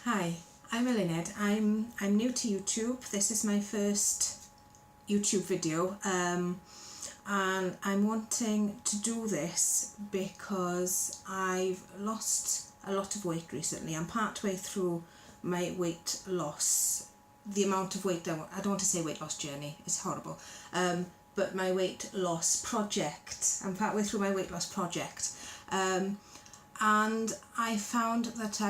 Hi, I'm Elined. I'm new to YouTube. This is my first YouTube video, and I'm wanting to do this because I've lost a lot of weight recently. I'm partway through my weight loss. The amount of weight I don't want to say weight loss journey, it's horrible, but my weight loss project. I'm partway through my weight loss project, and I found that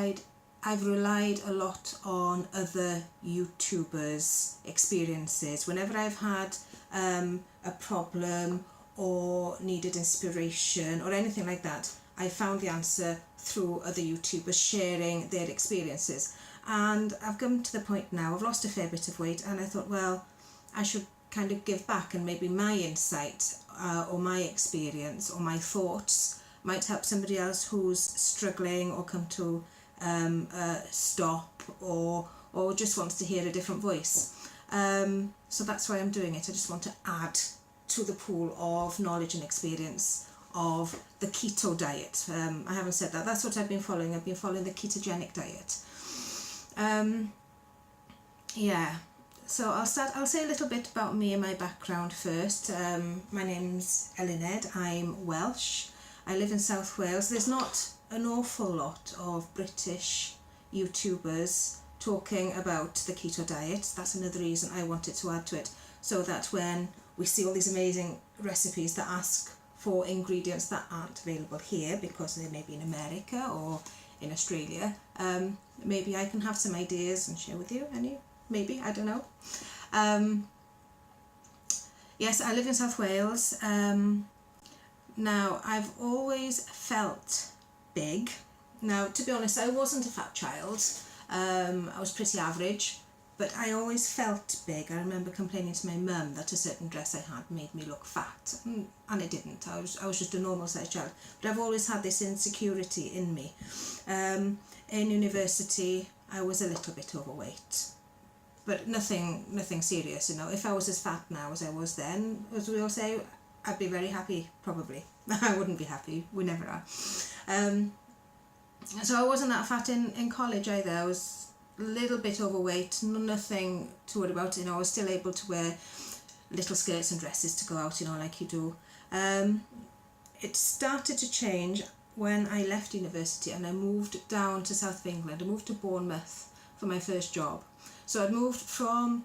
I've relied a lot on other YouTubers' experiences. Whenever I've had a problem or needed inspiration or anything like that, I found the answer through other YouTubers sharing their experiences. And I've come to the point now, I've lost a fair bit of weight, and I thought, well, I should kind of give back, and maybe my insight or my experience or my thoughts might help somebody else who's struggling or come to stop or just wants to hear a different voice. So that's why I'm doing it. I just want to add to the pool of knowledge and experience of the keto diet. I haven't said that. That's what I've been following. I've been following the ketogenic diet. Yeah. So I'll say a little bit about me and my background first. My name's Elined. I'm Welsh. I live in South Wales. There's not an awful lot of British YouTubers talking about the keto diet. That's another reason I wanted to add to it, so that when we see all these amazing recipes that ask for ingredients that aren't available here because they may be in America or in Australia, maybe I can have some ideas and share with you. Maybe, I don't know. Yes, I live in South Wales. Now, I've always felt big. Now, to be honest, I wasn't a fat child. I was pretty average, but I always felt big. I remember complaining to my mum that a certain dress I had made me look fat, and it didn't. I was just a normal sized child. But I've always had this insecurity in me. In university, I was a little bit overweight, but nothing serious. If I was as fat now as I was then, as we all say, I'd be very happy, probably. I wouldn't be happy, we never are. So I wasn't that fat in college either. I was a little bit overweight, nothing to worry about. I was still able to wear little skirts and dresses to go out, like you do. It started to change when I left university and I moved down to south of England. I moved to Bournemouth for my first job. So I'd moved from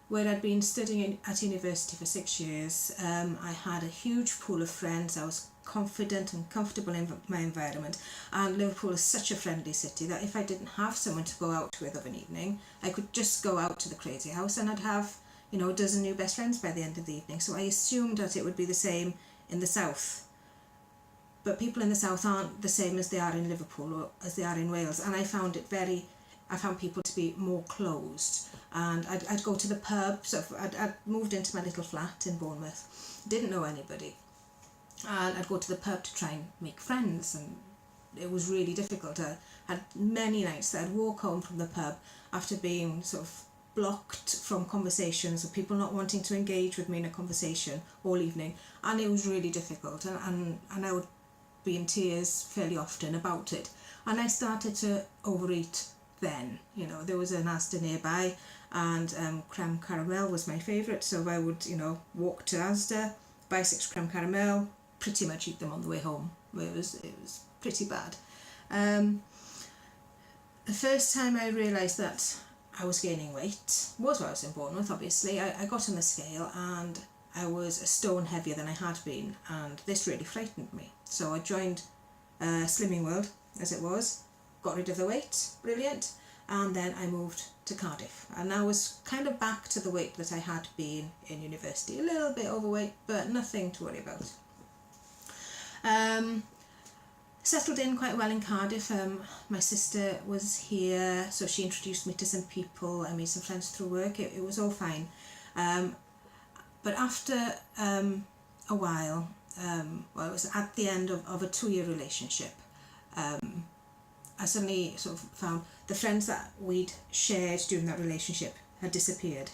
where I'd been studying at university for 6 years. I had a huge pool of friends. I was confident and comfortable in my environment, and Liverpool is such a friendly city that if I didn't have someone to go out with of an evening, I could just go out to the crazy house and I'd have a dozen new best friends by the end of the evening. So I assumed that it would be the same in the south, but people in the south aren't the same as they are in Liverpool or as they are in Wales, and I found people to be more closed. And I'd go to the pub. So I'd moved into my little flat in Bournemouth, didn't know anybody, and I'd go to the pub to try and make friends, and it was really difficult. I had many nights that I'd walk home from the pub after being sort of blocked from conversations, or people not wanting to engage with me in a conversation all evening, and it was really difficult, and I would be in tears fairly often about it. And I started to overeat then. There was an Asda nearby, and creme caramel was my favourite, so I would walk to Asda, buy 6 creme caramel, pretty much eat them on the way home. It was pretty bad. The first time I realised that I was gaining weight was while I was in Bournemouth, obviously. I got on the scale and I was a stone heavier than I had been, and this really frightened me. So I joined Slimming World, as it was, got rid of the weight, brilliant, and then I moved to Cardiff, and I was kind of back to the weight that I had been in university, a little bit overweight, but nothing to worry about. Settled in quite well in Cardiff. My sister was here, so she introduced me to some people. I made some friends through work. It was all fine. But after a while, it was at the end of a 2-year relationship, I suddenly sort of found the friends that we'd shared during that relationship had disappeared,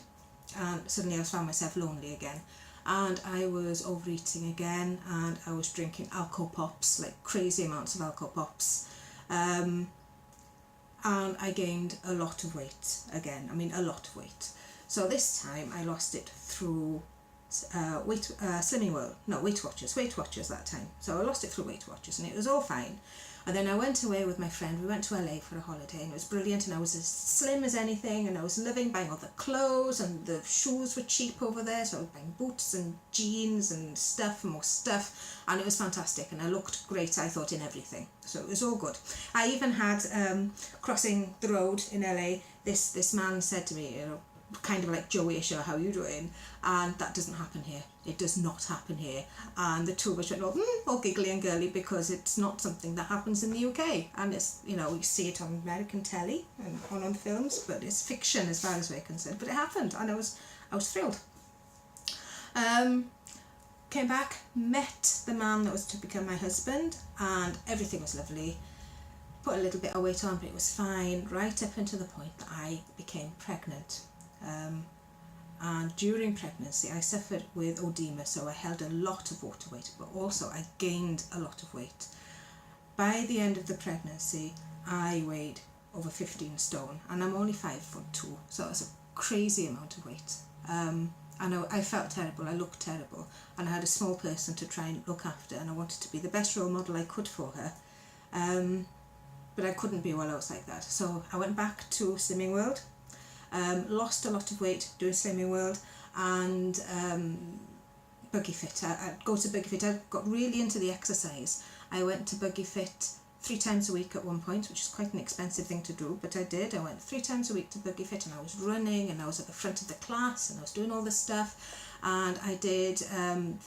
and suddenly I found myself lonely again. And I was overeating again, and I was drinking alcohol pops, like crazy amounts of alcohol pops. and I gained a lot of weight again. I mean, a lot of weight. So this time I lost it through Slimming World, no, Weight Watchers that time. So I lost it through Weight Watchers, and it was all fine. And then I went away with my friend. We went to LA for a holiday, and it was brilliant, and I was as slim as anything, and I was loving buying all the clothes, and the shoes were cheap over there, so I was buying boots and jeans and stuff, more stuff, and it was fantastic, and I looked great, I thought, in everything. So it was all good. I even had, crossing the road in LA, this man said to me, you know, kind of like, Joey-ish, or how you doing? And that doesn't happen here. It does not happen here. And the two of us went all giggly and girly, because it's not something that happens in the UK, and it's, you know, we see it on American telly and on films, but it's fiction as far as we're concerned. But it happened, and I was thrilled. Came back, met the man that was to become my husband, and everything was lovely. Put a little bit of weight on, but it was fine, right up until the point that I became pregnant. And during pregnancy I suffered with oedema, so I held a lot of water weight, but also I gained a lot of weight. By the end of the pregnancy I weighed over 15 stone, and I'm only 5'2", so it was a crazy amount of weight. And I felt terrible, I looked terrible, and I had a small person to try and look after, and I wanted to be the best role model I could for her, but I couldn't be while I was like that. So I went back to Slimming World. Lost a lot of weight doing Slimming World, and Buggy Fit. I'd go to Buggy Fit. I got really into the exercise. I went to Buggy Fit 3 times a week at one point, which is quite an expensive thing to do, but I did. I went 3 times a week to Buggy Fit, and I was running, and I was at the front of the class, and I was doing all this stuff. And I did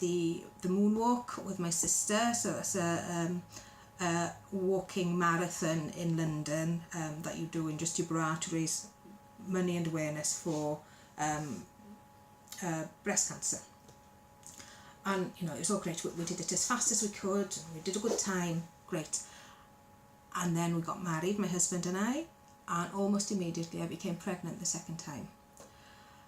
the moonwalk with my sister, so that's a walking marathon in London that you do in just your bra to raise money and awareness for breast cancer. And you know, it was all great. We did it as fast as we could, we did a good time, great. And then we got married, my husband and I, and almost immediately I became pregnant the second time.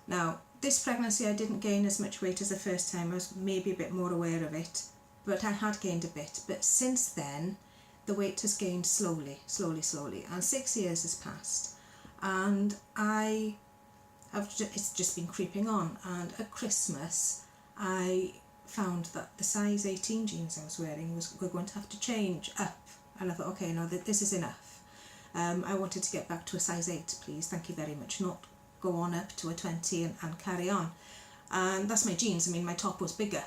Now this pregnancy I didn't gain as much weight as the first time. I was maybe a bit more aware of it, but I had gained a bit. But since then the weight has gained slowly, and 6 years has passed. And it's just been creeping on, and at Christmas I found that the size 18 jeans I was wearing were going to have to change up, and I thought, okay, no, this is enough. I wanted to get back to a size 8, please, thank you very much, not go on up to a 20 and carry on. And that's my jeans. I mean, my top was bigger,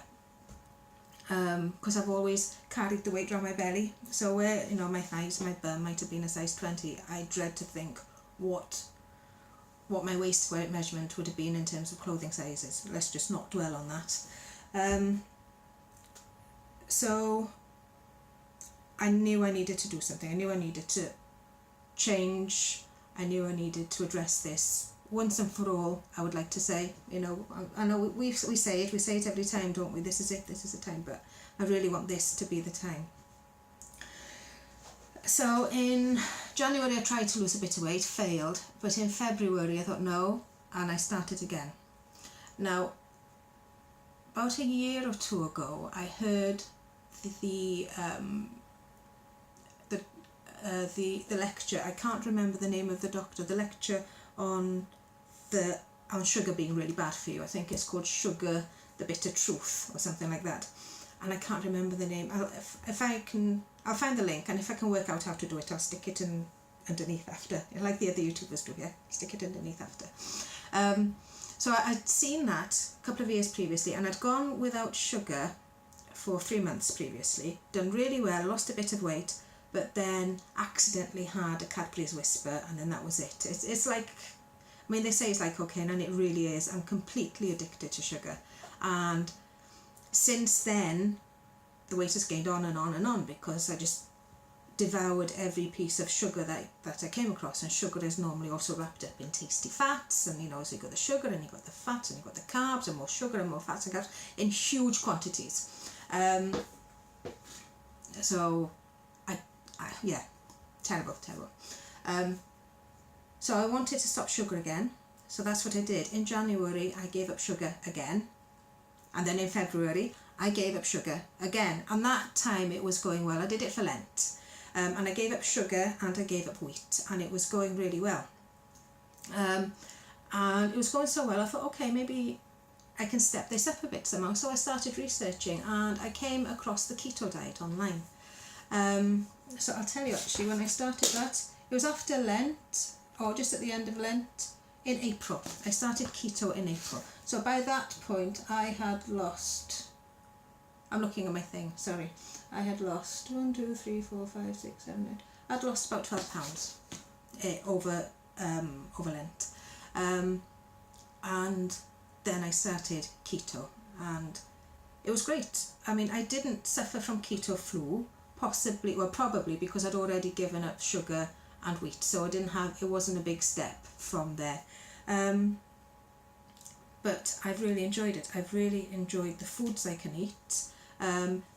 because I've always carried the weight around my belly, so where, you know, my thighs, my bum might have been a size 20, I dread to think what my waist measurement would have been in terms of clothing sizes. Let's just not dwell on that. So I knew I needed to do something. I knew I needed to change. I knew I needed to address this once and for all. I would like to say, you know, I know we say it every time, don't we? This is the time, but I really want this to be the time. So in January I tried to lose a bit of weight, failed, but in February I thought no, and I started again. Now, about a year or two ago I heard the lecture. I can't remember the name of the doctor. The lecture on sugar being really bad for you. I think it's called Sugar, the Bitter Truth, or something like that. And I can't remember the name. I'll find the link, and if I can work out how to do it, I'll stick it in underneath after, like the other YouTubers do, yeah, stick it underneath after. So I'd seen that a couple of years previously, and I'd gone without sugar for 3 months previously, done really well, lost a bit of weight, but then accidentally had a Cadbury's Whisper, and then that was it. It's like, I mean, they say it's like cocaine, and it really is. I'm completely addicted to sugar, and since then the weight has gained on and on and on, because I just devoured every piece of sugar that I came across, and sugar is normally also wrapped up in tasty fats, and you know, so you got the sugar and you got the fat and you got the carbs, and more sugar and more fats and carbs in huge quantities. So yeah, terrible. So I wanted to stop sugar again, so that's what I did. In January I gave up sugar again, and then in February I gave up sugar again, and that time it was going well. I did it for Lent. and I gave up sugar and I gave up wheat, and it was going really well. And it was going so well, I thought, okay, maybe I can step this up a bit somehow. So I started researching, and I came across the keto diet online. So I'll tell you, actually, when I started that, it was after Lent, or just at the end of Lent, in April. I started keto in April. So by that point I had lost, I'm looking at my thing, sorry, I had lost 1, 2, 3, 4, 5, 6, 7, 8, I'd lost about 12 pounds over Lent. And then I started keto, and it was great. I mean, I didn't suffer from keto flu, probably because I'd already given up sugar and wheat, so it wasn't a big step from there. But I've really enjoyed it. I've really enjoyed the foods I can eat,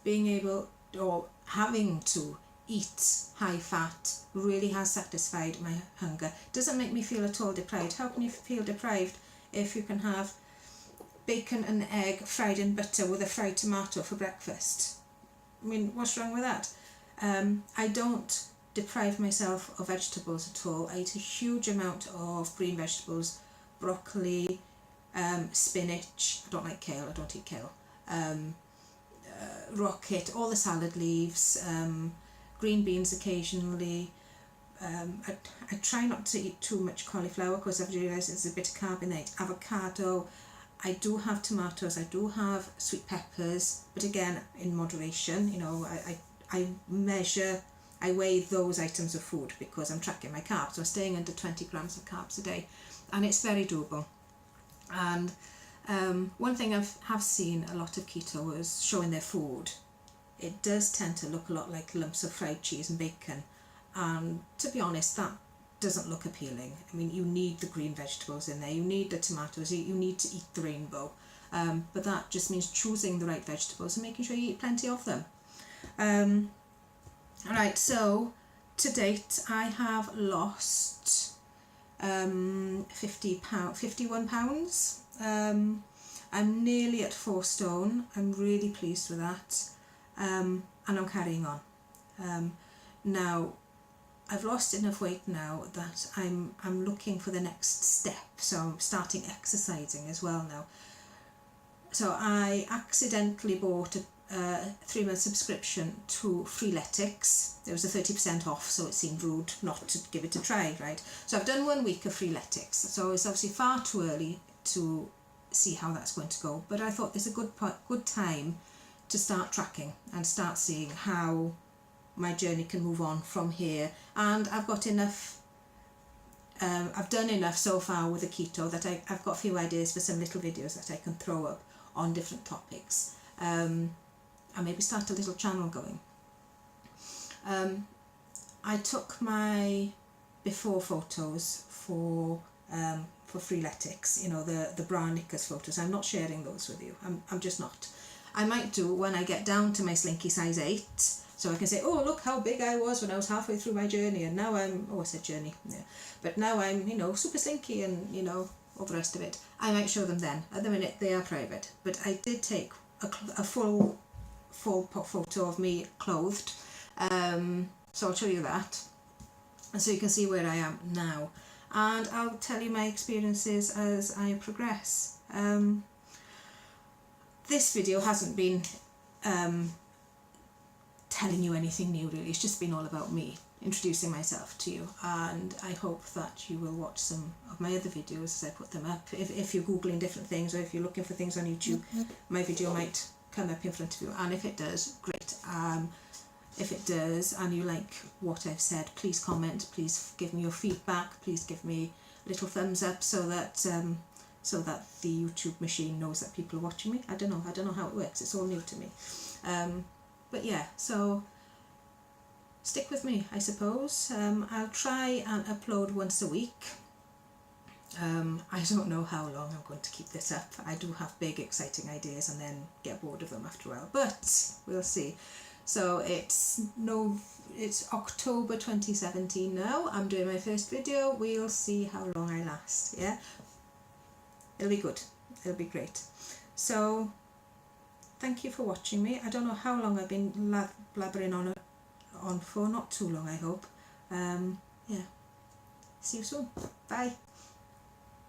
being able, or having to eat high fat really has satisfied my hunger. Doesn't make me feel at all deprived. How can you feel deprived if you can have bacon and egg fried in butter with a fried tomato for breakfast? I mean, what's wrong with that? I don't deprive myself of vegetables at all. I eat a huge amount of green vegetables, broccoli, spinach. I don't like kale, I don't eat kale. Rocket, all the salad leaves, green beans occasionally. I try not to eat too much cauliflower because I've realised there's a bit of carb in it. Avocado. I do have tomatoes, I do have sweet peppers, but again, in moderation. You know, I weigh those items of food because I'm tracking my carbs. So I'm staying under 20 grams of carbs a day, and it's very doable. And one thing have seen a lot of ketoers showing their food, it does tend to look a lot like lumps of fried cheese and bacon, and to be honest, that doesn't look appealing. I mean, you need the green vegetables in there, you need the tomatoes, you need to eat the rainbow, but that just means choosing the right vegetables and making sure you eat plenty of them. Alright, so to date I have lost 51 pounds. I'm nearly at 4 stone. I'm really pleased with that, and I'm carrying on. Now I've lost enough weight now that I'm looking for the next step, so I'm starting exercising as well now. So I accidentally bought a 3-month subscription to Freeletics. There was a 30% off, so it seemed rude not to give it a try, right? So I've done 1 week of Freeletics, so it's obviously far too early to see how that's going to go, but I thought it's a good time to start tracking and start seeing how my journey can move on from here. And I've got enough, I've done enough so far with the keto that I've got a few ideas for some little videos that I can throw up on different topics, and maybe start a little channel going. I took my before photos for Freeletics, you know, the bra knickers photos. I'm not sharing those with you. I'm just not. I might do when I get down to my slinky size 8, so I can say, oh, look how big I was when I was halfway through my journey, and now I'm, oh, I said journey, yeah, but now I'm, you know, super slinky and, you know, all the rest of it. I might show them then. At the minute they are private, but I did take a full photo of me clothed, so I'll show you that, and so you can see where I am now, and I'll tell you my experiences as I progress. This video hasn't been telling you anything new really, it's just been all about me, introducing myself to you, and I hope that you will watch some of my other videos as I put them up. If you're googling different things, or if you're looking for things on YouTube, my video might come up in front of you, and if it does, great. If it does and you like what I've said, please comment, please give me your feedback, please give me a little thumbs up so that the YouTube machine knows that people are watching me. I don't know how it works, it's all new to me. But yeah, so stick with me, I suppose. I'll try and upload once a week. I don't know how long I'm going to keep this up. I do have big exciting ideas and then get bored of them after a while, but we'll see. So it's October 2017 now. I'm doing my first video. We'll see how long I last. Yeah, it'll be good, it'll be great. So thank you for watching me. I don't know how long I've been blabbering on for not too long, I hope. Yeah, see you soon. Bye.